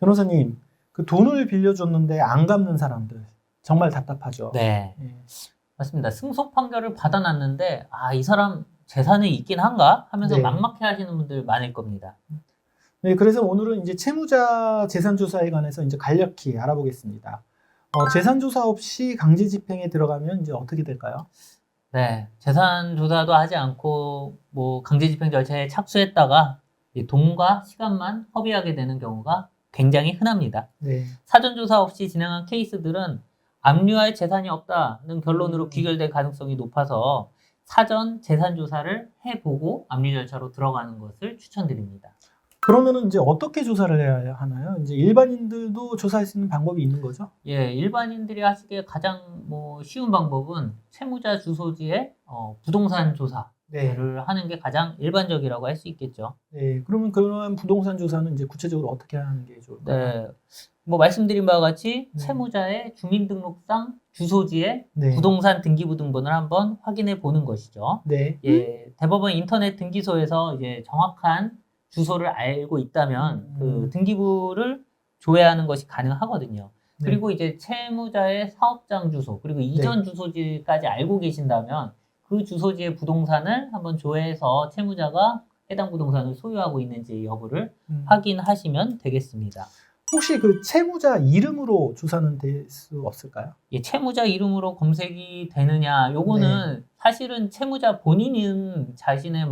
변호사님, 그 돈을 빌려줬는데 안 갚는 사람들 정말 답답하죠. 네, 예. 맞습니다. 승소 판결을 받아놨는데 이 사람 재산이 있긴 한가 하면서 네. 막막해 하시는 분들 많을 겁니다. 네, 그래서 오늘은 이제 채무자 재산조사에 관해서 이제 간략히 알아보겠습니다. 재산조사 없이 강제집행에 들어가면 이제 어떻게 될까요? 네, 재산 조사도 하지 않고 뭐 강제집행 절차에 착수했다가 이 돈과 시간만 허비하게 되는 경우가 굉장히 흔합니다. 네. 사전 조사 없이 진행한 케이스들은 압류할 재산이 없다는 결론으로 귀결될 가능성이 높아서 사전 재산 조사를 해보고 압류 절차로 들어가는 것을 추천드립니다. 그러면은 이제 어떻게 조사를 해야 하나요? 이제 일반인들도 조사할 수 있는 방법이 있는 거죠? 예, 일반인들이 하시기에 가장 쉬운 방법은 채무자 주소지의 부동산 조사를 네. 하는 게 가장 일반적이라고 할 수 있겠죠. 네. 그러면 그러한 부동산 조사는 이제 구체적으로 어떻게 하는 게 좋을까요? 네, 말씀드린 바와 같이 네. 채무자의 주민등록상 주소지의 네. 부동산 등기부 등본을 한번 확인해 보는 것이죠. 네. 예, 대법원 인터넷 등기소에서 이제 정확한 주소를 알고 있다면 그 등기부를 조회하는 것이 가능하거든요. 네. 그리고 이제 채무자의 사업장 주소 그리고 이전 주소지까지 알고 계신다면 그 주소지의 부동산을 한번 조회해서 채무자가 해당 부동산을 소유하고 있는지 여부를 확인하시면 되겠습니다. 혹시 그 채무자 이름으로 조사는 될 수 없을까요? 예, 채무자 이름으로 검색이 되느냐, 요거는 사실은 채무자 본인은 자신의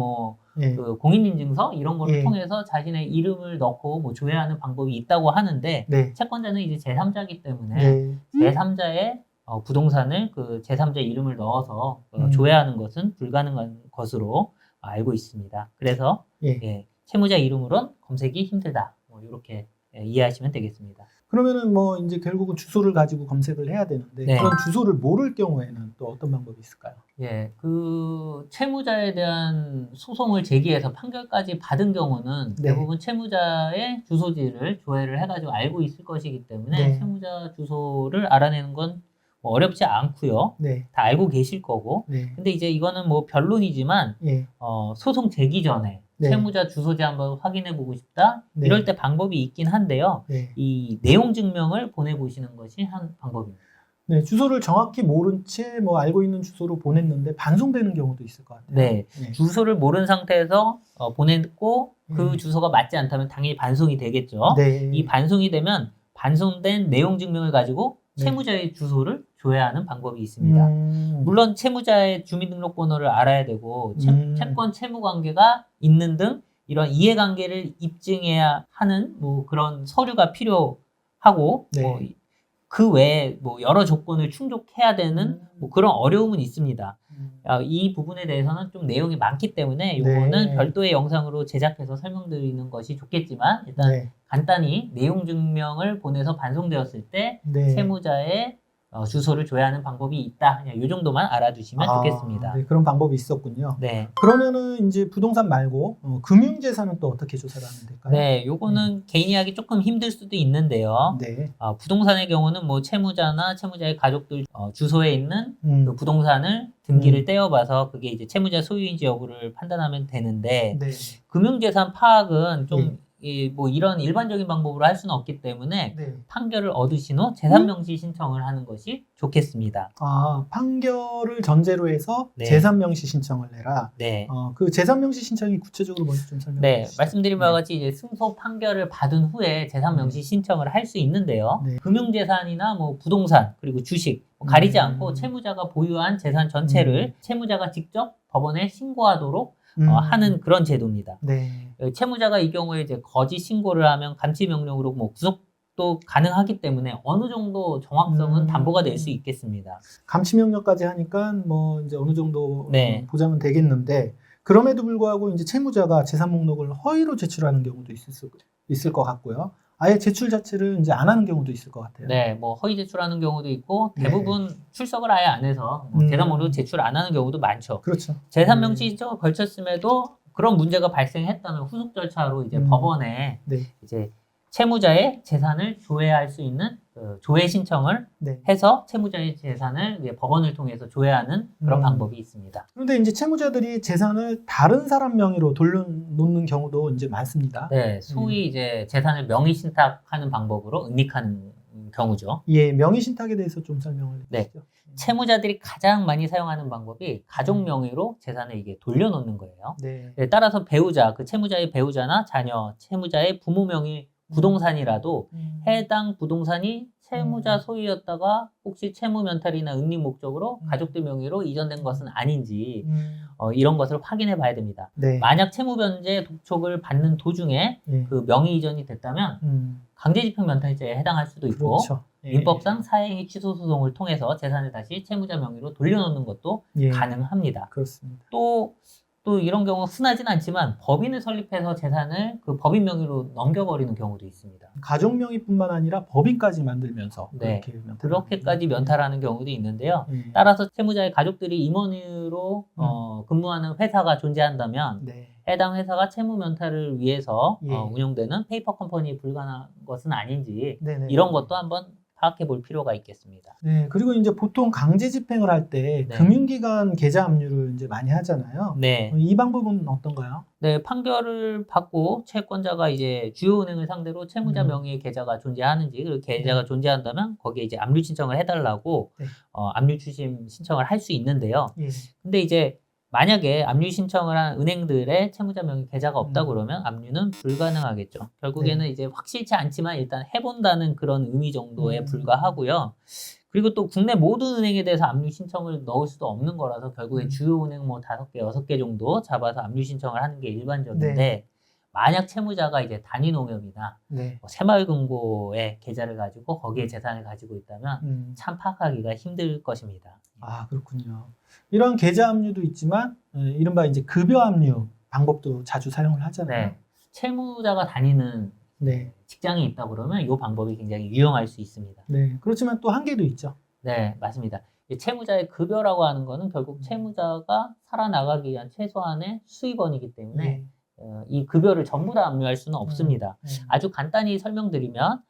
예. 그 공인인증서 이런 거를 예. 통해서 자신의 이름을 넣고 조회하는 방법이 있다고 하는데 네. 채권자는 이제 제3자이기 때문에 네. 제3자의 부동산을 그 제3자 이름을 넣어서 조회하는 것은 불가능한 것으로 알고 있습니다. 그래서 예. 채무자 이름으로는 검색이 힘들다. 이렇게 이해하시면 되겠습니다. 그러면은 뭐 이제 결국은 주소를 가지고 검색을 해야 되는데 네. 그런 주소를 모를 경우에는 또 어떤 방법이 있을까요? 예, 그 채무자에 대한 소송을 제기해서 판결까지 받은 경우는 네. 대부분 채무자의 주소지를 조회를 해가지고 알고 있을 것이기 때문에 네. 채무자 주소를 알아내는 건 어렵지 않고요. 네. 다 알고 계실 거고. 네. 근데 이제 이거는 변론이지만 예. 소송 제기 전에 네. 채무자 주소지 한번 확인해 보고 싶다. 네. 이럴 때 방법이 있긴 한데요. 네. 이 내용 증명을 보내보시는 것이 한 방법입니다. 네, 주소를 정확히 모른 채 알고 있는 주소로 보냈는데 반송되는 경우도 있을 것 같아요. 네, 주소를 모른 상태에서 보냈고 그 주소가 맞지 않다면 당연히 반송이 되겠죠. 네. 이 반송이 되면 반송된 내용 증명을 가지고 네. 채무자의 주소를 조회하는 방법이 있습니다. 물론 채무자의 주민등록번호를 알아야 되고 채권 채무 관계가 있는 등 이런 이해관계를 입증해야 하는 그런 서류가 필요하고 네. 그 외에 여러 조건을 충족해야 되는 그런 어려움은 있습니다. 이 부분에 대해서는 좀 내용이 많기 때문에 이거는 네. 별도의 영상으로 제작해서 설명드리는 것이 좋겠지만 일단 네. 간단히 내용 증명을 보내서 반송되었을 때 네. 채무자의 주소를 조회하는 방법이 있다. 그냥 이 정도만 알아두시면 좋겠습니다. 네, 그런 방법이 있었군요. 네. 그러면은 이제 부동산 말고 금융재산은 또 어떻게 조사를 하면 될까요? 네, 요거는 개인이 하기 조금 힘들 수도 있는데요. 네. 부동산의 경우는 채무자나 채무자의 가족들 주소에 있는 그 부동산을 등기를 떼어봐서 그게 이제 채무자 소유인지 여부를 판단하면 되는데 네. 금융재산 파악은 좀 이런 일반적인 방법으로 할 수는 없기 때문에 네. 판결을 얻으신 후 재산명시 신청을 하는 것이 좋겠습니다. 판결을 전제로 해서 네. 재산명시 신청을 내라. 네. 그 재산명시 신청이 구체적으로 먼저 좀 설명해 네, 주시죠. 말씀드린 바와 같이 이제 승소 판결을 받은 후에 재산명시 신청을 할 수 있는데요. 네. 금융재산이나 부동산 그리고 주식 가리지 않고 채무자가 보유한 재산 전체를 채무자가 직접 법원에 신고하도록 하는 그런 제도입니다. 네. 채무자가 이 경우에 이제 거짓 신고를 하면 감치 명령으로 구속도 가능하기 때문에 어느 정도 정확성은 담보가 될 수 있겠습니다. 감치 명령까지 하니까 이제 어느 정도 네. 보장은 되겠는데 그럼에도 불구하고 이제 채무자가 재산 목록을 허위로 제출하는 경우도 있을 것 같고요. 아예 제출 자체를 이제 안 하는 경우도 있을 것 같아요. 네, 허위 제출하는 경우도 있고 네. 대부분 출석을 아예 안 해서 재산 목록 제출 안 하는 경우도 많죠. 그렇죠. 재산 명시 신청을 걸쳤음에도 그런 문제가 발생했다면 후속 절차로 이제 법원에 네. 이제 채무자의 재산을 조회할 수 있는 그 조회 신청을 네. 해서 채무자의 재산을 이제 법원을 통해서 조회하는 그런 방법이 있습니다. 그런데 이제 채무자들이 재산을 다른 사람 명의로 돌려놓는 경우도 이제 많습니다. 네, 소위 이제 재산을 명의 신탁하는 방법으로 은닉하는 경우죠. 예, 명의 신탁에 대해서 좀 설명을 네. 해주시죠. 채무자들이 가장 많이 사용하는 방법이 가족 명의로 재산을 이게 돌려놓는 거예요. 네. 네, 따라서 배우자, 그 채무자의 배우자나 자녀, 채무자의 부모 명의 부동산이라도 해당 부동산이 채무자 소유였다가 혹시 채무 면탈이나 은닉 목적으로 가족들 명의로 이전된 것은 아닌지 이런 것을 확인해 봐야 됩니다. 네. 만약 채무 변제 독촉을 받는 도중에 예. 그 명의 이전이 됐다면 강제집행 면탈죄에 해당할 수도 있고 그렇죠. 예. 민법상 사행위 취소 소송을 통해서 재산을 다시 채무자 명의로 돌려놓는 것도 예. 가능합니다. 그렇습니다. 또 이런 경우 흔하진 않지만 법인을 설립해서 재산을 그 법인 명의로 넘겨버리는 경우도 있습니다. 가족 명의뿐만 아니라 법인까지 만들면서 네. 예. 그렇게까지 면탈하는 경우도 있는데요. 예. 따라서 채무자의 가족들이 임원으로 근무하는 회사가 존재한다면 네. 해당 회사가 채무 면탈을 위해서 예. 운영되는 페이퍼 컴퍼니에 불과한 것은 아닌지 네네. 이런 것도 한번 파악해 볼 필요가 있겠습니다. 네, 그리고 이제 보통 강제 집행을 할 때 네. 금융기관 계좌 압류를 이제 많이 하잖아요. 네. 이 방법은 어떤가요? 네, 판결을 받고 채권자가 이제 주요 은행을 상대로 채무자 명의의 계좌가 존재하는지, 그리고 계좌가 존재한다면 거기에 이제 압류 신청을 해달라고 네. 압류 추심 신청을 할 수 있는데요. 예. 근데 이제 만약에 압류 신청을 한 은행들의 채무자 명의 계좌가 없다 그러면 압류는 불가능하겠죠. 결국에는 네. 이제 확실치 않지만 일단 해본다는 그런 의미 정도에 불과하고요. 그리고 또 국내 모든 은행에 대해서 압류 신청을 넣을 수도 없는 거라서 결국에 주요 은행 뭐 5개, 6개 정도 잡아서 압류 신청을 하는 게 일반적인데 네. 만약 채무자가 이제 단위 농협이나 네. 새마을금고의 계좌를 가지고 거기에 재산을 가지고 있다면 참 파악하기가 힘들 것입니다. 아, 그렇군요. 이런 계좌 압류도 있지만 이른바 이제 급여 압류 방법도 자주 사용을 하잖아요. 네. 채무자가 다니는 네. 직장이 있다 그러면 이 방법이 굉장히 유용할 수 있습니다. 네. 그렇지만 또 한계도 있죠. 네, 맞습니다. 이 채무자의 급여라고 하는 거는 결국 채무자가 살아나가기 위한 최소한의 수입원이기 때문에 네. 이 급여를 전부 다 압류할 수는 없습니다. 아주 간단히 설명드리면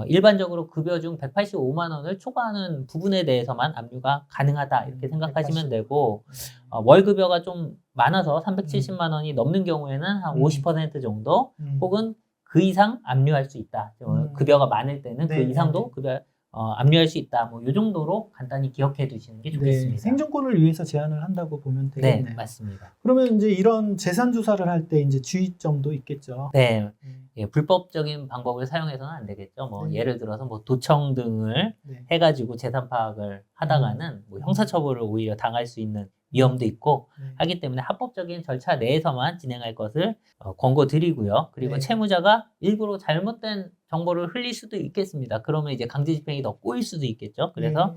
일반적으로 급여 중 185만 원을 초과하는 부분에 대해서만 압류가 가능하다 이렇게 생각하시면 되고 월급여가 좀 많아서 370만 원이 넘는 경우에는 한 50% 정도 혹은 그 이상 압류할 수 있다. 급여가 많을 때는 그 이상도 급여 압류할 수 있다. 뭐 이 정도로 간단히 기억해 두시는 게 좋겠습니다. 네, 생존권을 위해서 제한을 한다고 보면 되겠네요. 네, 맞습니다. 그러면 이제 이런 재산 조사를 할 때 이제 주의점도 있겠죠. 네, 예, 불법적인 방법을 사용해서는 안 되겠죠. 뭐 네. 예를 들어서 뭐 도청 등을 네. 해가지고 재산 파악을 하다가는 뭐 형사처벌을 오히려 당할 수 있는 위험도 있고 하기 때문에 합법적인 절차 내에서만 진행할 것을 권고드리고요. 그리고 네. 채무자가 일부러 잘못된 정보를 흘릴 수도 있겠습니다. 그러면 이제 강제집행이 더 꼬일 수도 있겠죠. 그래서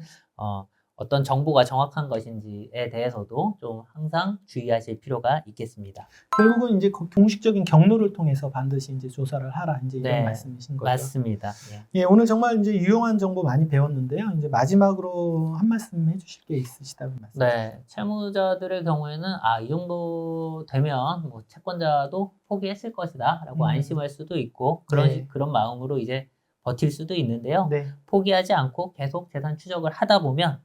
어떤 정보가 정확한 것인지에 대해서도 좀 항상 주의하실 필요가 있겠습니다. 결국은 이제 공식적인 경로를 통해서 반드시 이제 조사를 하라 이제 이런 네, 말씀이신 거죠. 맞습니다. 예. 예, 오늘 정말 이제 유용한 정보 많이 배웠는데요. 이제 마지막으로 한 말씀 해주실 게 있으시다면 말씀. 네, 채무자들의 경우에는 이 정도 되면 뭐 채권자도 포기했을 것이다라고 안심할 수도 있고 그런 마음으로 이제 버틸 수도 있는데요. 네. 포기하지 않고 계속 재산 추적을 하다 보면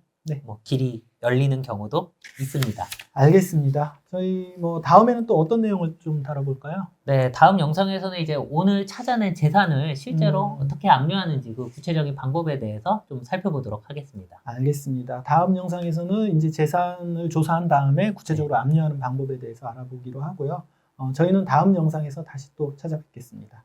뭐 길이 열리는 경우도 있습니다. 알겠습니다. 저희 뭐 다음에는 또 어떤 내용을 좀 다뤄볼까요? 네, 다음 영상에서는 이제 오늘 찾아낸 재산을 실제로 어떻게 압류하는지 그 구체적인 방법에 대해서 좀 살펴보도록 하겠습니다. 알겠습니다. 다음 영상에서는 이제 재산을 조사한 다음에 구체적으로 압류하는 방법에 대해서 알아보기로 하고요. 저희는 다음 영상에서 다시 또 찾아뵙겠습니다.